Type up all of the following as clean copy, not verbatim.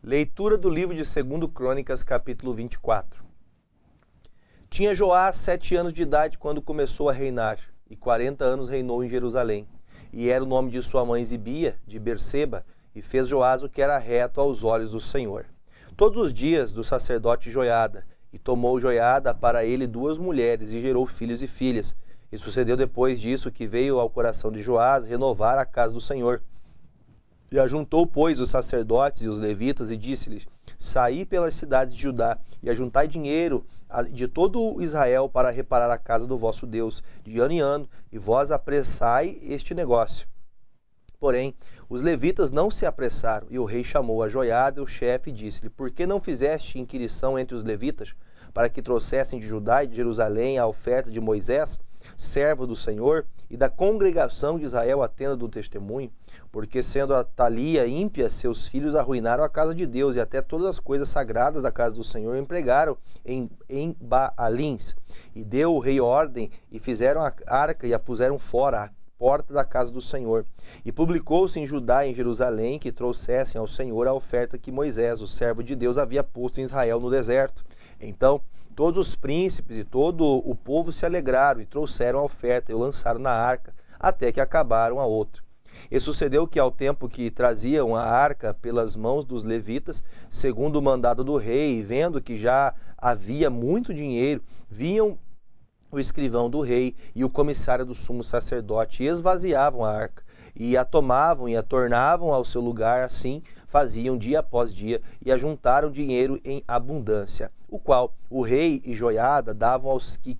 Leitura do livro de 2 Crônicas, capítulo 24. Tinha Joás 7 anos de idade quando começou a reinar, e 40 anos reinou em Jerusalém. E era o nome de sua mãe Zibia, de Berseba, e fez Joás o que era reto aos olhos do Senhor. Todos os dias do sacerdote Joiada, e tomou Joiada para ele 2 mulheres, e gerou filhos e filhas. E sucedeu depois disso que veio ao coração de Joás renovar a casa do Senhor. E ajuntou, pois, os sacerdotes e os levitas e disse-lhes: Saí pelas cidades de Judá e ajuntai dinheiro de todo Israel para reparar a casa do vosso Deus de ano em ano, e vós apressai este negócio. Porém, os levitas não se apressaram, e o rei chamou a Joiada, o chefe, e disse-lhe: Por que não fizeste inquirição entre os levitas, para que trouxessem de Judá e de Jerusalém a oferta de Moisés, servo do Senhor, e da congregação de Israel a tenda do testemunho? Porque sendo Atalia ímpia, seus filhos arruinaram a casa de Deus, e até todas as coisas sagradas da casa do Senhor empregaram em Baalins. E deu o rei ordem, e fizeram a arca, e a puseram fora, porta da casa do Senhor. E publicou-se em Judá e em Jerusalém que trouxessem ao Senhor a oferta que Moisés, o servo de Deus, havia posto em Israel no deserto. Então todos os príncipes e todo o povo se alegraram e trouxeram a oferta e o lançaram na arca, até que acabaram a outra. E sucedeu que, ao tempo que traziam a arca pelas mãos dos levitas, segundo o mandado do rei, e vendo que já havia muito dinheiro, vinham o escrivão do rei e o comissário do sumo sacerdote, e esvaziavam a arca, e a tomavam e a tornavam ao seu lugar, assim faziam dia após dia, e ajuntaram dinheiro em abundância, o qual o rei e Joiada davam aos que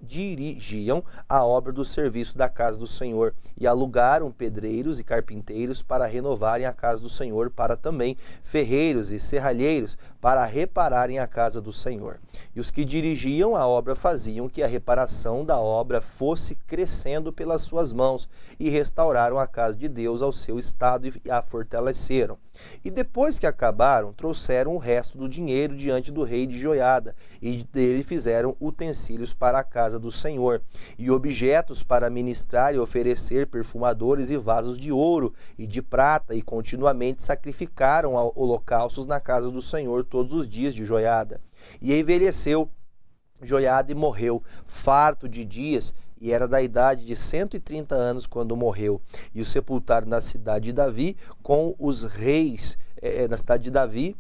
dirigiam a obra do serviço da casa do Senhor, e alugaram pedreiros e carpinteiros para renovarem a casa do Senhor, para também ferreiros e serralheiros para repararem a casa do Senhor. E os que dirigiam a obra faziam que a reparação da obra fosse crescendo pelas suas mãos, e restauraram a casa de Deus ao seu estado e a fortaleceram. E depois que acabaram, trouxeram o resto do dinheiro diante do rei de Joiada, e dele fizeram utensílios para a casa do Senhor, e objetos para ministrar e oferecer, perfumadores e vasos de ouro e de prata, e continuamente sacrificaram holocaustos na casa do Senhor todos os dias de Joiada. E envelheceu Joiada e morreu, farto de dias, e era da idade de 130 anos quando morreu. E o sepultaram na cidade de Davi com os reis, na cidade de Davi,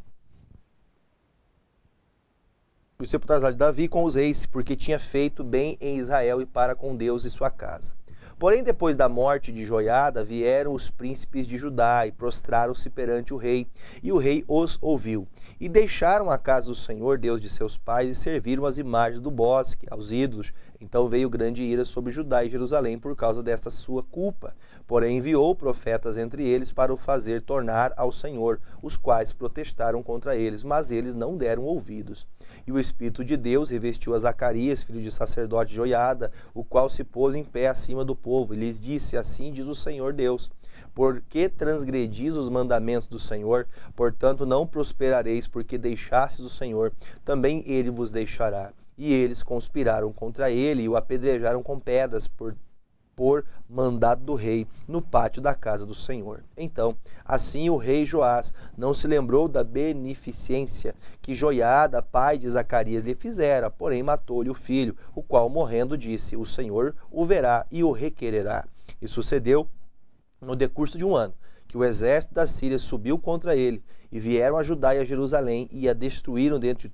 o sepultaram na cidade de Davi com os reis, porque tinha feito bem em Israel e para com Deus e sua casa. Porém, depois da morte de Joiada, vieram os príncipes de Judá e prostraram-se perante o rei, e o rei os ouviu. E deixaram a casa do Senhor, Deus de seus pais, e serviram as imagens do bosque, aos ídolos. Então veio grande ira sobre Judá e Jerusalém por causa desta sua culpa. Porém enviou profetas entre eles para o fazer tornar ao Senhor, os quais protestaram contra eles, mas eles não deram ouvidos. E o Espírito de Deus revestiu a Zacarias, filho de sacerdote Joiada, o qual se pôs em pé acima do povo, e lhes disse: Assim diz o Senhor Deus: Por que transgredis os mandamentos do Senhor? Portanto não prosperareis, porque deixastes o Senhor, também ele vos deixará. E eles conspiraram contra ele e o apedrejaram com pedras por mandado do rei, no pátio da casa do Senhor. Então, assim o rei Joás não se lembrou da beneficência que Joiada, pai de Zacarias, lhe fizera, porém matou-lhe o filho, o qual, morrendo, disse: O Senhor o verá e o requererá. E sucedeu no decurso de um ano, que o exército da Síria subiu contra ele, e vieram a Judá e a Jerusalém, e a destruíram dentre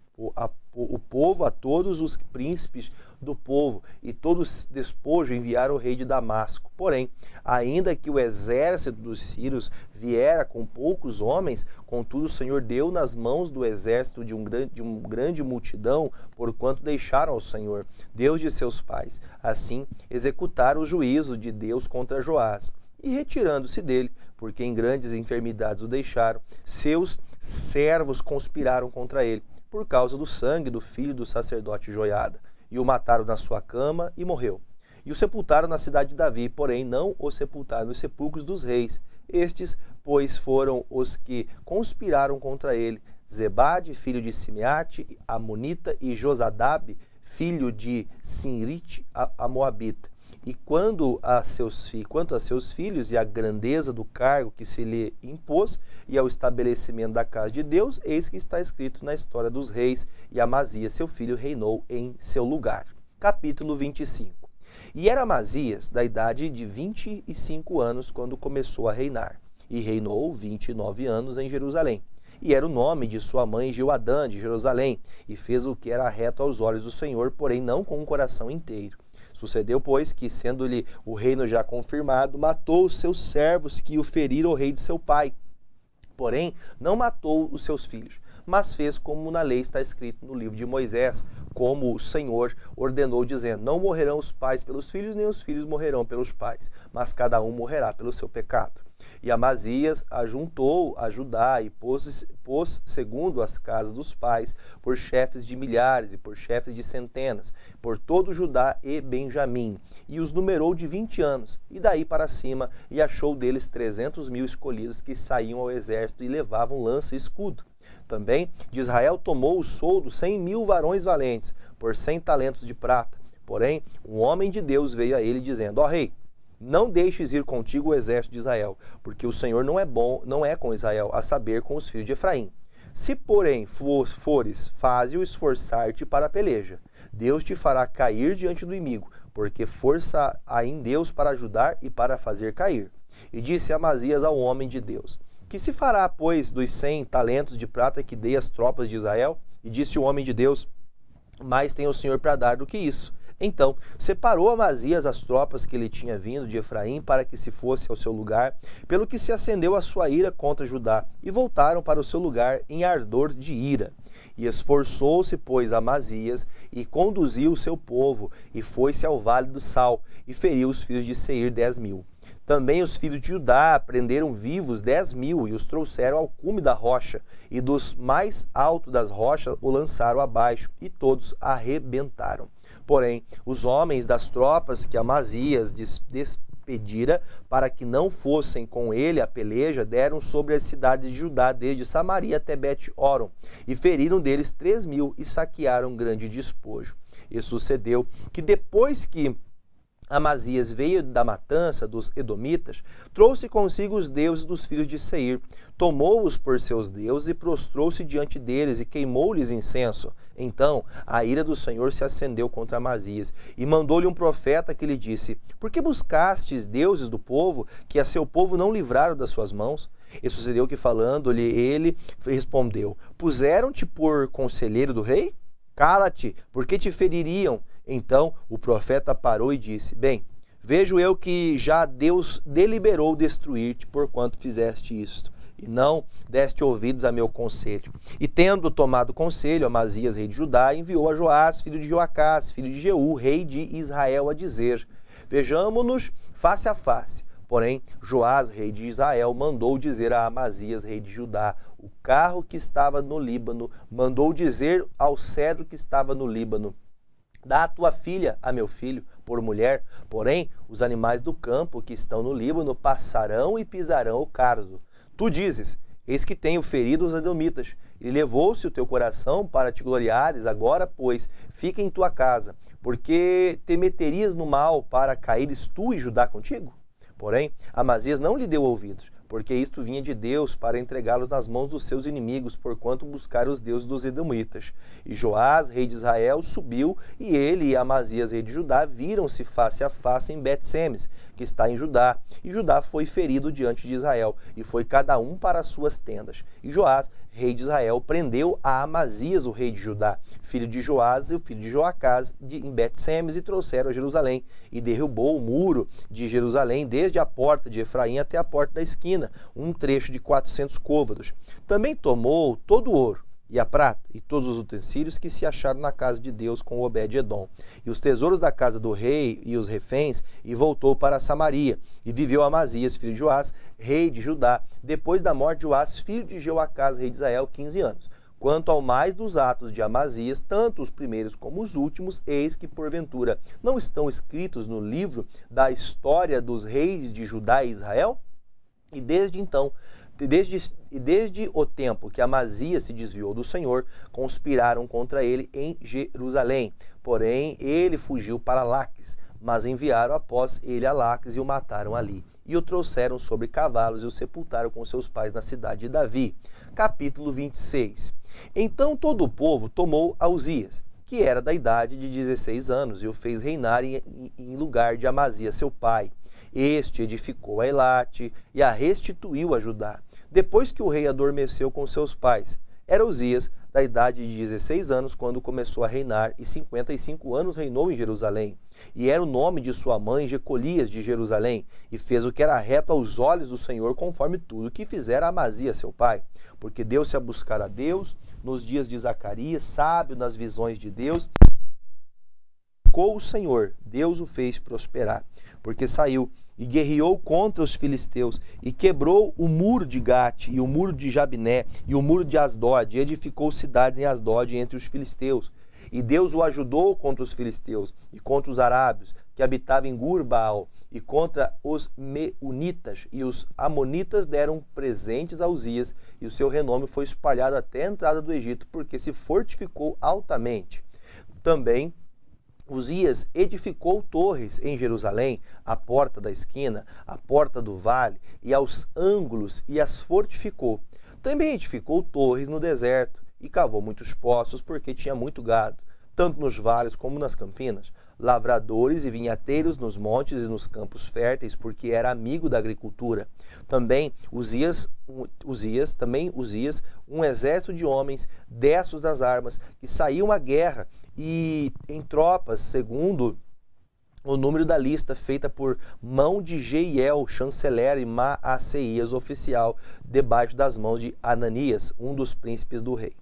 o povo a todos os príncipes do povo, e todo despojo enviaram o rei de Damasco. Porém, ainda que o exército dos sírios viera com poucos homens, contudo o Senhor deu nas mãos do exército de uma grande multidão, porquanto deixaram ao Senhor, Deus de seus pais. Assim executaram os juízos de Deus contra Joás. E retirando-se dele, porque em grandes enfermidades o deixaram, seus servos conspiraram contra ele, por causa do sangue do filho do sacerdote Joiada, e o mataram na sua cama e morreu. E o sepultaram na cidade de Davi, porém não o sepultaram nos sepulcros dos reis. Estes, pois, foram os que conspiraram contra ele: Zebade, filho de Simeate, Amonita, e Josadabe, filho de Sinrite, a Moabita. E quanto a seus filhos e a grandeza do cargo que se lhe impôs e ao estabelecimento da casa de Deus, eis que está escrito na história dos reis, e Amazias, seu filho, reinou em seu lugar. Capítulo 25. E era Amazias da idade de 25 anos quando começou a reinar, e reinou 29 anos em Jerusalém. E era o nome de sua mãe Jeoadã de Jerusalém, e fez o que era reto aos olhos do Senhor, porém não com o coração inteiro. Sucedeu, pois, que, sendo-lhe o reino já confirmado, matou os seus servos que o feriram o rei de seu pai. Porém, não matou os seus filhos, mas fez como na lei está escrito no livro de Moisés, como o Senhor ordenou, dizendo: não morrerão os pais pelos filhos, nem os filhos morrerão pelos pais, mas cada um morrerá pelo seu pecado. E Amazias ajuntou a Judá e pôs segundo as casas dos pais, por chefes de milhares e por chefes de centenas, por todo Judá e Benjamim, e os numerou de 20 anos, e daí para cima, e achou deles 300.000 escolhidos que saíam ao exército e levavam lança e escudo. Também de Israel tomou o soldo 100.000 varões valentes, por 100 talentos de prata. Porém, um homem de Deus veio a ele dizendo: ó rei, não deixes ir contigo o exército de Israel, porque o Senhor não é com Israel, a saber, com os filhos de Efraim. Se, porém, fores, faze-o esforçar-te para a peleja. Deus te fará cair diante do inimigo, porque força há em Deus para ajudar e para fazer cair. E disse Amazias ao homem de Deus: que se fará, pois, dos 100 talentos de prata que dei às tropas de Israel? E disse o homem de Deus: mais tem o Senhor para dar do que isso. Então separou Amazias as tropas que lhe tinha vindo de Efraim para que se fosse ao seu lugar, pelo que se acendeu a sua ira contra Judá, e voltaram para o seu lugar em ardor de ira. E esforçou-se, pois, Amazias, e conduziu o seu povo, e foi-se ao vale do Sal, e feriu os filhos de Seir 10.000. Também os filhos de Judá prenderam vivos 10.000 e os trouxeram ao cume da rocha, e dos mais altos das rochas o lançaram abaixo, e todos arrebentaram. Porém, os homens das tropas que Amazias despedira para que não fossem com ele a peleja, deram sobre as cidades de Judá, desde Samaria até Bet-Horon, e feriram deles 3.000 e saquearam grande despojo. E sucedeu que depois que Amazias veio da matança dos edomitas, trouxe consigo os deuses dos filhos de Seir, tomou-os por seus deuses e prostrou-se diante deles e queimou-lhes incenso. Então a ira do Senhor se acendeu contra Amazias e mandou-lhe um profeta que lhe disse: por que buscastes deuses do povo, que a seu povo não livraram das suas mãos? E sucedeu que, falando-lhe ele, respondeu: puseram-te por conselheiro do rei? Cala-te, porque te feririam. Então o profeta parou e disse: bem, vejo eu que já Deus deliberou destruir-te, porquanto fizeste isto, e não deste ouvidos a meu conselho. E tendo tomado conselho, Amazias, rei de Judá, enviou a Joás, filho de Joacás, filho de Jeú, rei de Israel, a dizer: vejamo-nos face a face. Porém, Joás, rei de Israel, mandou dizer a Amazias, rei de Judá, o carro que estava no Líbano, mandou dizer ao cedro que estava no Líbano: dá a tua filha a meu filho por mulher, porém os animais do campo que estão no Líbano passarão e pisarão o cardo. Tu dizes: eis que tenho ferido os edomitas, e levou-se o teu coração para te gloriares. Agora, pois, fica em tua casa, porque te meterias no mal para caíres tu e Judá contigo? Porém, Amazias não lhe deu ouvidos, porque isto vinha de Deus para entregá-los nas mãos dos seus inimigos, porquanto buscaram os deuses dos edomitas. E Joás, rei de Israel, subiu, e ele e Amazias, rei de Judá, viram-se face a face em Bet-Semes, que está em Judá. E Judá foi ferido diante de Israel, e foi cada um para as suas tendas. E Joás, rei de Israel, prendeu a Amazias, o rei de Judá, filho de Joás e o filho de Joacás, em Bet-Semes, e trouxeram a Jerusalém. E derrubou o muro de Jerusalém, desde a porta de Efraim até a porta da esquina, um trecho de 400 côvados. Também tomou todo o ouro e a prata e todos os utensílios que se acharam na casa de Deus com Obed-Edom, e os tesouros da casa do rei e os reféns, e voltou para Samaria. E viveu Amazias, filho de Joás, rei de Judá, depois da morte de Joás, filho de Jeoacás, rei de Israel, 15 anos. Quanto ao mais dos atos de Amazias, tanto os primeiros como os últimos, eis que porventura não estão escritos no livro da história dos reis de Judá e Israel? E desde o tempo que Amazias se desviou do Senhor, conspiraram contra ele em Jerusalém. Porém, ele fugiu para Laques, mas enviaram após ele a Laques e o mataram ali. E o trouxeram sobre cavalos e o sepultaram com seus pais na cidade de Davi. Capítulo 26. Então todo o povo tomou a Uzias, que era da idade de 16 anos, e o fez reinar em lugar de Amazias, seu pai. Este edificou a Elate e a restituiu a Judá, depois que o rei adormeceu com seus pais. Era Uzias da idade de 16 anos quando começou a reinar, e 55 anos reinou em Jerusalém. E era o nome de sua mãe Jecolias de Jerusalém, e fez o que era reto aos olhos do Senhor, conforme tudo que fizera Amazias seu pai. Porque deu-se a buscar a Deus nos dias de Zacarias, sábio nas visões de Deus. O Senhor, Deus o fez prosperar, porque saiu e guerreou contra os filisteus, e quebrou o muro de Gate, e o muro de Jabiné, e o muro de Asdod, e edificou cidades em Asdod entre os filisteus. E Deus o ajudou contra os filisteus, e contra os arábios, que habitavam em Gur-Baal, e contra os meunitas, e os amonitas deram presentes a Uzias, e o seu renome foi espalhado até a entrada do Egito, porque se fortificou altamente. Também Uzias edificou torres em Jerusalém, a porta da esquina, a porta do vale e aos ângulos, e as fortificou. Também edificou torres no deserto e cavou muitos poços, porque tinha muito gado, tanto nos vales como nas campinas, lavradores e vinhateiros nos montes e nos campos férteis, porque era amigo da agricultura. Também Uzias, um exército de homens destros das armas, que saíam à guerra e em tropas, segundo o número da lista feita por mão de Jeiel, chanceler, e Maaceias, oficial, debaixo das mãos de Ananias, um dos príncipes do rei.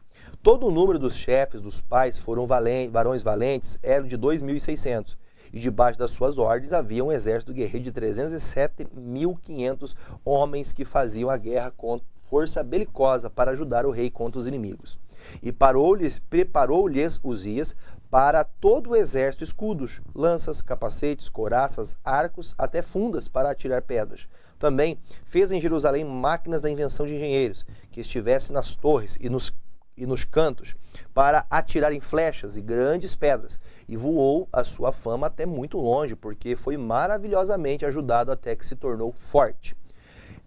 Todo o número dos chefes dos pais foram varões valentes, eram de 2.600, e debaixo das suas ordens havia um exército guerreiro de 307.500 homens que faziam a guerra com força belicosa para ajudar o rei contra os inimigos. E preparou-lhes Uzias para todo o exército escudos, lanças, capacetes, couraças, arcos, até fundas para atirar pedras. Também fez em Jerusalém máquinas da invenção de engenheiros, que estivessem nas torres e nos cantos, para atirar em flechas e grandes pedras, e voou a sua fama até muito longe, porque foi maravilhosamente ajudado até que se tornou forte.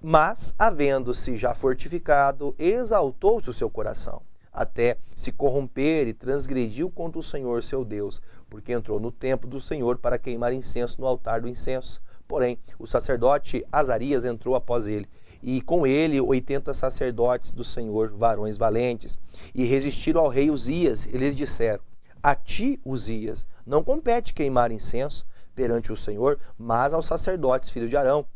Mas, havendo-se já fortificado, exaltou-se o seu coração, até se corromper, e transgrediu contra o Senhor seu Deus, porque entrou no templo do Senhor para queimar incenso no altar do incenso. Porém, o sacerdote Azarias entrou após ele, e com ele 80 sacerdotes do Senhor, varões valentes, e resistiram ao rei Uzias, e lhes disseram: a ti, Uzias, não compete queimar incenso perante o Senhor, mas aos sacerdotes, filhos de Arão,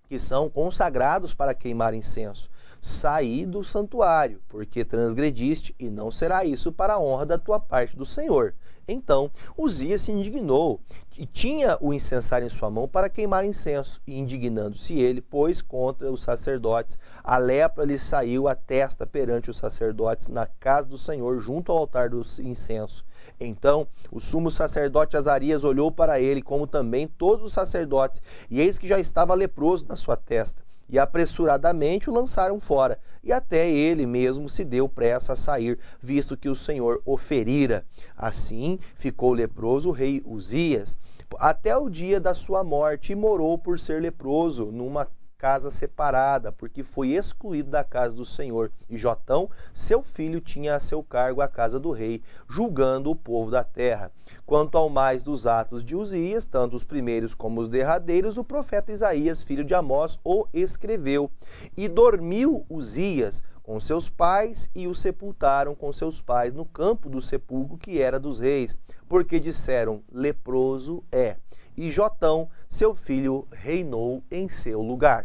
que são consagrados para queimar incenso. Saí do santuário, porque transgrediste, e não será isso para a honra da tua parte do Senhor. Então Uzias se indignou, e tinha o incensário em sua mão para queimar incenso, e indignando-se ele, pôs contra os sacerdotes. A lepra lhe saiu à testa perante os sacerdotes na casa do Senhor, junto ao altar do incenso. Então o sumo sacerdote Azarias olhou para ele, como também todos os sacerdotes, e eis que já estava leproso na sua testa. E apressuradamente o lançaram fora, e até ele mesmo se deu pressa a sair, visto que o Senhor o ferira. Assim ficou leproso o rei Uzias, até o dia da sua morte, e morou por ser leproso numa casa separada, porque foi excluído da casa do Senhor. E Jotão, seu filho, tinha a seu cargo a casa do rei, julgando o povo da terra. Quanto ao mais dos atos de Uzias, tanto os primeiros como os derradeiros, o profeta Isaías, filho de Amós, o escreveu. E dormiu Uzias com seus pais, e o sepultaram com seus pais no campo do sepulcro que era dos reis, porque disseram: leproso é. E Jotão, seu filho, reinou em seu lugar.